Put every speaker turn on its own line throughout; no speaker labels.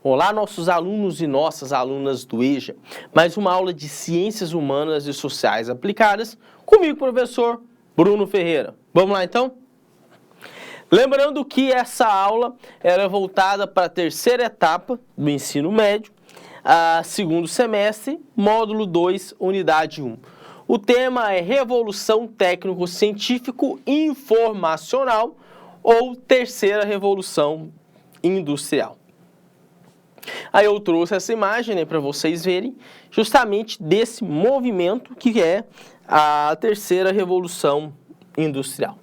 Olá, nossos alunos e nossas alunas do EJA. Mais uma aula de Ciências Humanas e Sociais Aplicadas, comigo, professor Bruno Ferreira. Vamos lá, então? Lembrando que essa aula era voltada para a terceira etapa do ensino médio, segundo semestre, módulo 2, unidade 1. O tema é Revolução Técnico-Científico Informacional ou Terceira Revolução Industrial. Aí eu trouxe essa imagem, para vocês verem justamente desse movimento que é a terceira revolução industrial.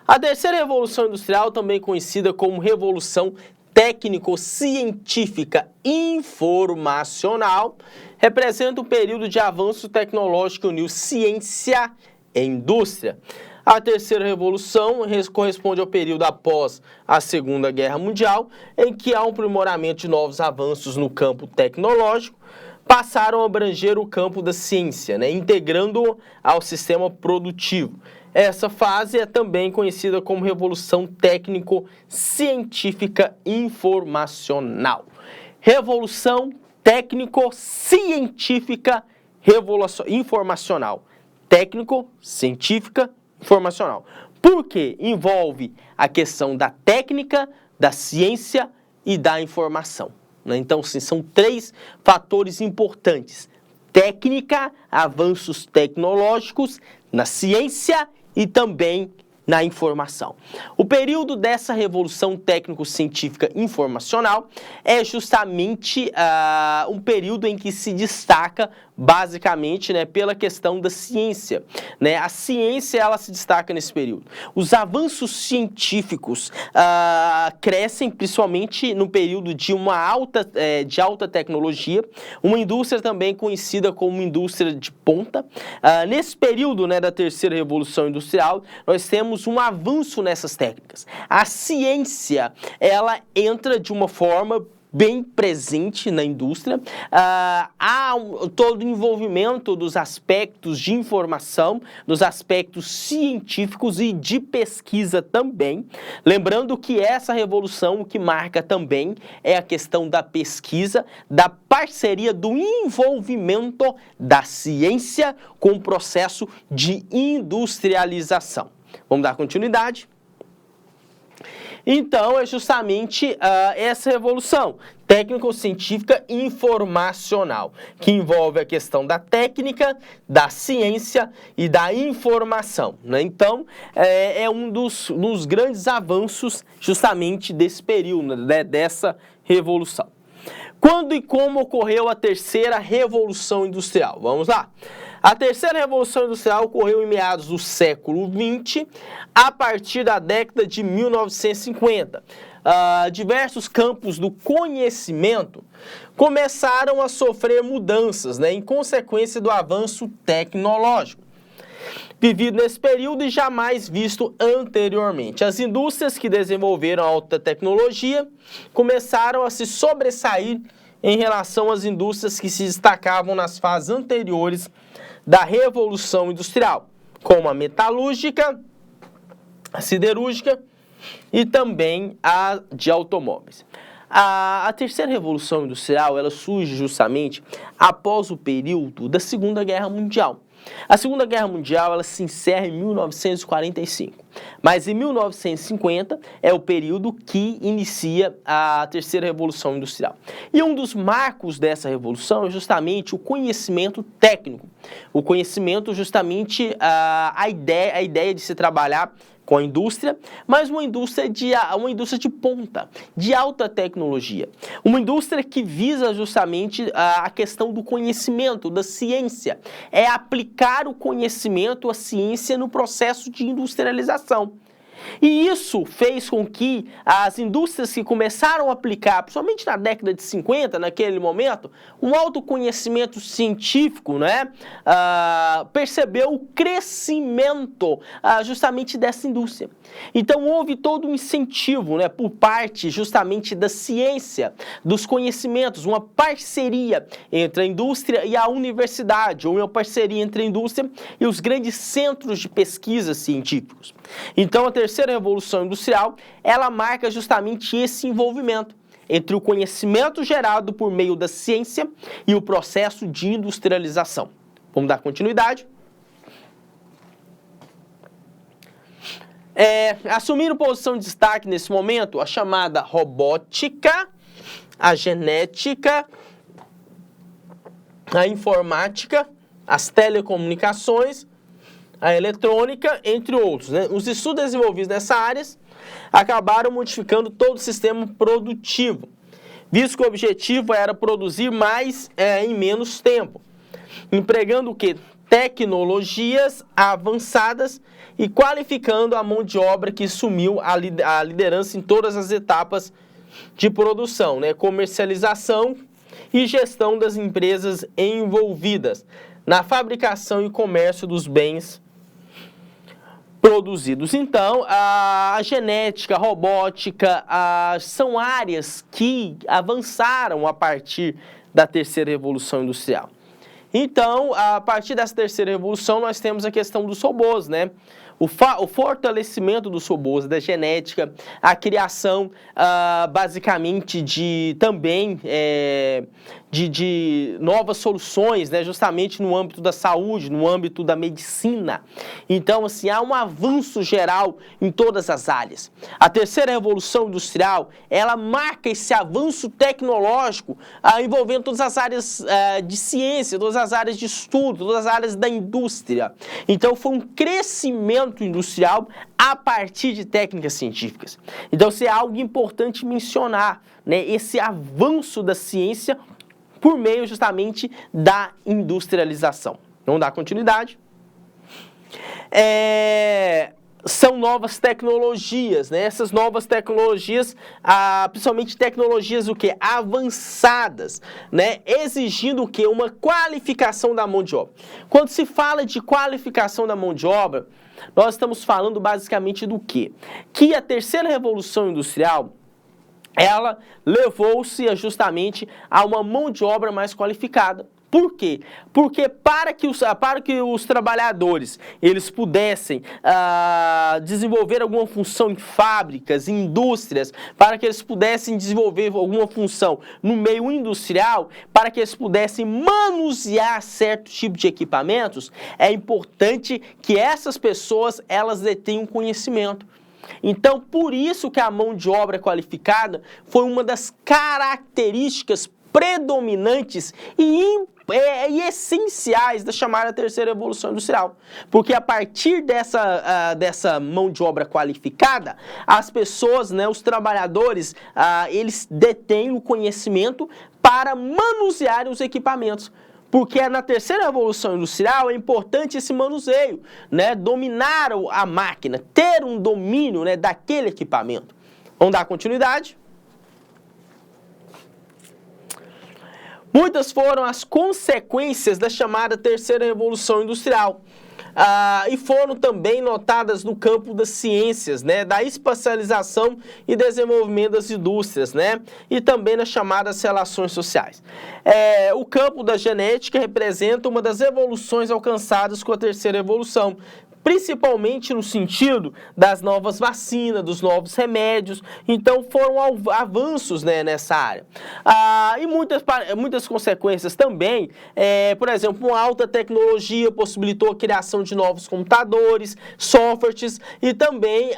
A terceira revolução industrial, também conhecida como revolução técnico-científica informacional, representa um período de avanço tecnológico que uniu ciência e indústria. A terceira revolução corresponde ao período após a Segunda Guerra Mundial, em que há um aprimoramento de novos avanços no campo tecnológico, passaram a abranger o campo da ciência, integrando-o ao sistema produtivo. Essa fase é também conhecida como Revolução Técnico-Científica Informacional. Revolução Técnico-Científica Informacional. Técnico-Científica Informacional. Porque envolve a questão da técnica, da ciência e da informação. Então, sim, são três fatores importantes. Técnica, avanços tecnológicos, na ciência e também na informação. O período dessa revolução técnico-científica informacional é justamente um período em que se destaca basicamente pela questão da ciência. A ciência ela se destaca nesse período. Os avanços científicos crescem principalmente no período de alta tecnologia, uma indústria também conhecida como indústria de ponta. Nesse período da terceira revolução industrial, nós temos um avanço nessas técnicas. A ciência ela entra de uma forma bem presente na indústria, há todo o envolvimento dos aspectos de informação, dos aspectos científicos e de pesquisa também. Lembrando que essa revolução o que marca também é a questão da pesquisa, da parceria, do envolvimento da ciência com o processo de industrialização. Vamos dar continuidade? Então, é justamente essa revolução técnico-científica informacional, que envolve a questão da técnica, da ciência e da informação. Então, é um dos grandes avanços justamente desse período, dessa revolução. Quando e como ocorreu a terceira revolução industrial? Vamos lá. A terceira revolução industrial ocorreu em meados do século XX, a partir da década de 1950. Diversos campos do conhecimento começaram a sofrer mudanças, em consequência do avanço tecnológico vivido nesse período e jamais visto anteriormente. As indústrias que desenvolveram alta tecnologia começaram a se sobressair em relação às indústrias que se destacavam nas fases anteriores da Revolução Industrial, como a metalúrgica, a siderúrgica e também a de automóveis. A terceira Revolução Industrial ela surge justamente após o período da Segunda Guerra Mundial. A Segunda Guerra Mundial ela se encerra em 1945, mas em 1950 é o período que inicia a terceira Revolução Industrial. E um dos marcos dessa revolução é justamente o conhecimento técnico, o conhecimento justamente a ideia de se trabalhar com a indústria, mas uma indústria de ponta, de alta tecnologia. Uma indústria que visa justamente a questão do conhecimento, da ciência. É aplicar o conhecimento, a ciência no processo de industrialização. E isso fez com que as indústrias que começaram a aplicar, principalmente na década de 50, naquele momento, um autoconhecimento científico, percebeu o crescimento justamente dessa indústria. Então houve todo um incentivo por parte justamente da ciência, dos conhecimentos, uma parceria entre a indústria e a universidade, ou uma parceria entre a indústria e os grandes centros de pesquisa científicos. Então a terceira revolução industrial, ela marca justamente esse envolvimento entre o conhecimento gerado por meio da ciência e o processo de industrialização. Vamos dar continuidade. Assumindo posição de destaque nesse momento, a chamada robótica, a genética, a informática, as telecomunicações, a eletrônica, entre outros, né? Os estudos desenvolvidos nessa área acabaram modificando todo o sistema produtivo, visto que o objetivo era produzir mais em menos tempo, empregando o quê? Tecnologias avançadas e qualificando a mão de obra que assumiu a liderança em todas as etapas de produção, né? Comercialização e gestão das empresas envolvidas na fabricação e comércio dos bens produzidos. Então, a genética, a robótica, são áreas que avançaram a partir da terceira revolução industrial. Então, a partir dessa terceira revolução, nós temos a questão dos robôs, né? O fortalecimento dos robôs, da genética, a criação, basicamente, de novas soluções, né, justamente no âmbito da saúde, no âmbito da medicina. Então, assim, há um avanço geral em todas as áreas. A terceira revolução industrial, ela marca esse avanço tecnológico envolvendo todas as áreas de ciência, todas as áreas de estudo, todas as áreas da indústria. Então, foi um crescimento industrial a partir de técnicas científicas. Então, isso é algo importante mencionar, né, esse avanço da ciência por meio justamente da industrialização. Vamos dar continuidade. São novas tecnologias, né? Essas novas tecnologias, principalmente tecnologias o quê? Avançadas, né? Exigindo o quê? Uma qualificação da mão de obra. Quando se fala de qualificação da mão de obra, nós estamos falando basicamente do quê? Que a terceira revolução industrial, ela levou-se justamente a uma mão de obra mais qualificada. Por quê? Porque para que os trabalhadores eles pudessem desenvolver alguma função em fábricas, em indústrias, para que eles pudessem desenvolver alguma função no meio industrial, para que eles pudessem manusear certo tipo de equipamentos, é importante que essas pessoas elas detenham conhecimento. Então, por isso que a mão de obra qualificada foi uma das características predominantes e essenciais da chamada terceira revolução industrial. Porque a partir dessa mão de obra qualificada, as pessoas, né, os trabalhadores, eles detêm o conhecimento para manusear os equipamentos. Porque na terceira revolução industrial é importante esse manuseio, né? Dominar a máquina, ter um domínio, né, daquele equipamento. Vamos dar continuidade. Muitas foram as consequências da chamada terceira revolução industrial. E foram também notadas no campo das ciências, né, da espacialização e desenvolvimento das indústrias, né, e também nas chamadas relações sociais. O campo da genética representa uma das evoluções alcançadas com a terceira revolução, principalmente no sentido das novas vacinas, dos novos remédios. Então foram avanços, né, nessa área. E muitas consequências também, por exemplo, uma alta tecnologia possibilitou a criação de novos computadores, softwares e também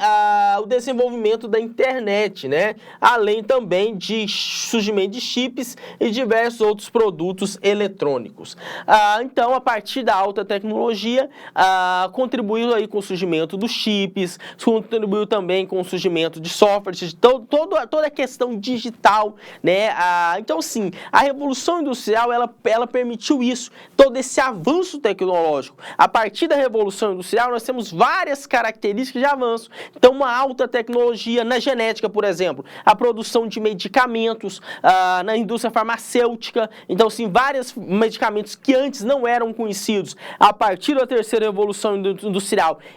o desenvolvimento da internet, né, além também de surgimento de chips e diversos outros produtos eletrônicos. Então, a partir da alta tecnologia, contribuiu aí com o surgimento dos chips, contribuiu também com o surgimento de softwares, de toda a questão digital, né? Então, sim, a Revolução Industrial, ela permitiu isso, todo esse avanço tecnológico. A partir da Revolução Industrial, nós temos várias características de avanço. Então, uma alta tecnologia na genética, por exemplo, a produção de medicamentos, na indústria farmacêutica. Então, sim, vários medicamentos que antes não eram conhecidos, a partir da terceira Revolução Industrial,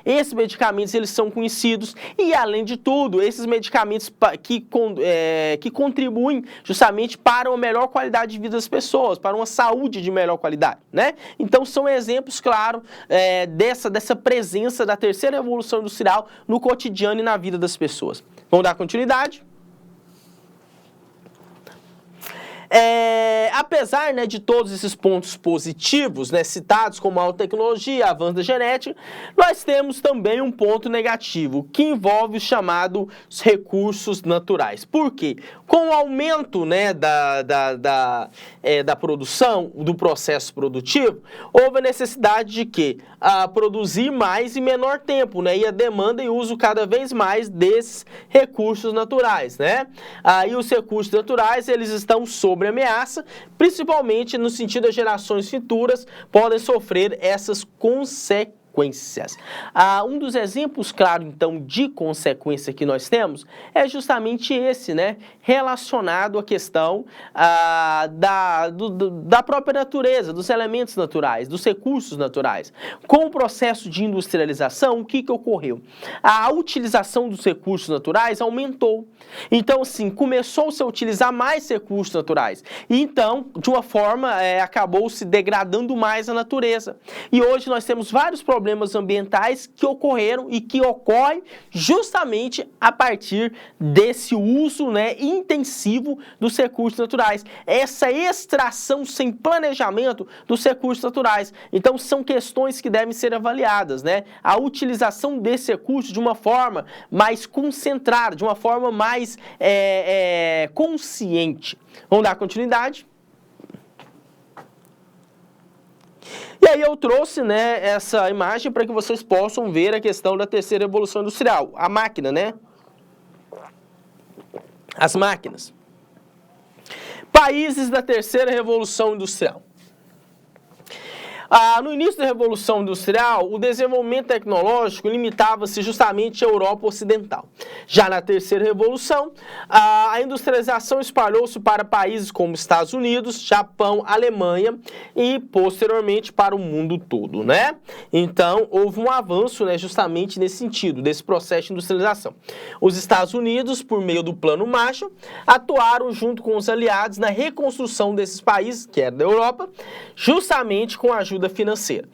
esses medicamentos eles são conhecidos e, além de tudo, esses medicamentos que contribuem justamente para uma melhor qualidade de vida das pessoas, para uma saúde de melhor qualidade, né? Então, são exemplos, claro, dessa presença da terceira revolução industrial no cotidiano e na vida das pessoas. Vamos dar continuidade? Apesar, né, de todos esses pontos positivos, né, citados como a alta tecnologia, avanço da genética, nós temos também um ponto negativo, que envolve os chamados recursos naturais. Por quê? Com o aumento, né, da produção, do processo produtivo, houve a necessidade de quê? Produzir mais em menor tempo, né, e a demanda e uso cada vez mais desses recursos naturais, né? E os recursos naturais, eles estão sob ameaça, principalmente no sentido das gerações futuras podem sofrer essas consequências. Um dos exemplos, claro, então, de consequência que nós temos é justamente esse, né? Relacionado à questão da própria natureza, dos elementos naturais, dos recursos naturais. Com o processo de industrialização, o que ocorreu? A utilização dos recursos naturais aumentou. Então, assim, começou-se a utilizar mais recursos naturais. E, então, de uma forma, acabou se degradando mais a natureza. E hoje nós temos vários problemas ambientais que ocorreram e que ocorrem justamente a partir desse uso, né, intensivo dos recursos naturais. Essa extração sem planejamento dos recursos naturais. Então, são questões que devem ser avaliadas, né? A utilização desse recurso de uma forma mais concentrada, de uma forma mais consciente. Vamos dar continuidade? E aí eu trouxe, né, essa imagem para que vocês possam ver a questão da terceira revolução industrial. A máquina, né? As máquinas. Países da terceira revolução industrial. No início da Revolução Industrial, o desenvolvimento tecnológico limitava-se justamente à Europa Ocidental. Já na Terceira Revolução, a industrialização espalhou-se para países como Estados Unidos, Japão, Alemanha e, posteriormente, para o mundo todo, né? Então, houve um avanço, né, justamente nesse sentido, desse processo de industrialização. Os Estados Unidos, por meio do Plano Marshall, atuaram junto com os aliados na reconstrução desses países, que era da Europa, justamente com a ajuda financeira.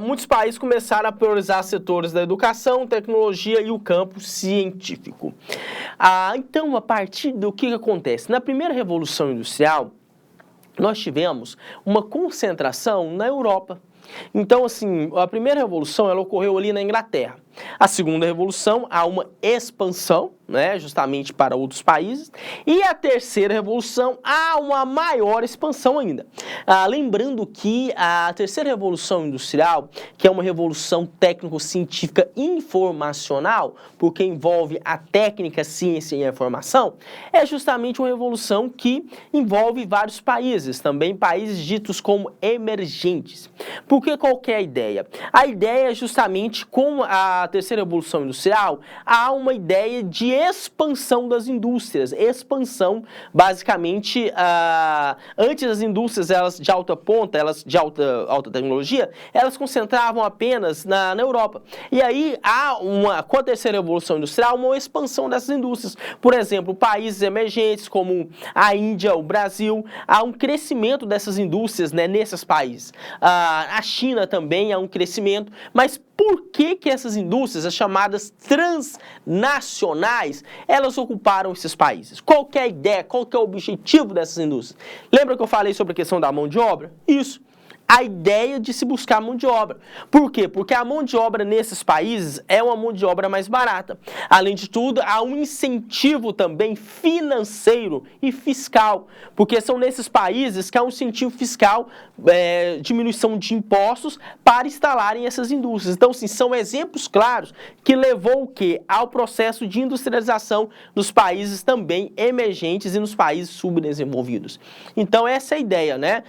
Muitos países começaram a priorizar setores da educação, tecnologia e o campo científico. Então, a partir do que acontece? Na primeira Revolução Industrial, nós tivemos uma concentração na Europa. Então, assim, a primeira revolução ela ocorreu ali na Inglaterra. A segunda revolução, há uma expansão, né, justamente para outros países. E a terceira revolução, há uma maior expansão ainda. Lembrando que a terceira revolução industrial, que é uma revolução técnico-científica informacional, porque envolve a técnica, ciência e a informação, é justamente uma revolução que envolve vários países, também países ditos como emergentes. Porque qual que é a ideia? A ideia é justamente com a terceira revolução industrial, há uma ideia de expansão das indústrias, expansão, basicamente, antes as indústrias elas de alta ponta, elas de alta tecnologia, elas concentravam apenas na Europa. E aí, com a terceira revolução industrial, uma expansão dessas indústrias. Por exemplo, países emergentes como a Índia, o Brasil, há um crescimento dessas indústrias, né, nesses países. A China também há um crescimento, mas por que essas indústrias, as chamadas transnacionais, elas ocuparam esses países? Qual que é a ideia, qual que é o objetivo dessas indústrias? Lembra que eu falei sobre a questão da mão de obra? Isso. A ideia de se buscar mão de obra. Por quê? Porque a mão de obra nesses países é uma mão de obra mais barata. Além de tudo, há um incentivo também financeiro e fiscal, porque são nesses países que há um incentivo fiscal, diminuição de impostos para instalarem essas indústrias. Então, sim, são exemplos claros que levou o quê? Ao processo de industrialização nos países também emergentes e nos países subdesenvolvidos. Então, essa é a ideia, né?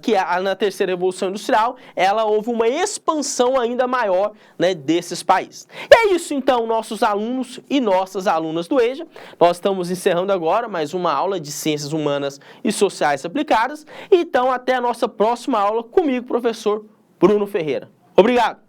Que na terceira revolução industrial, ela houve uma expansão ainda maior, né, desses países. E é isso, então, nossos alunos e nossas alunas do EJA. Nós estamos encerrando agora mais uma aula de Ciências Humanas e Sociais Aplicadas. Então, até a nossa próxima aula comigo, professor Bruno Ferreira. Obrigado!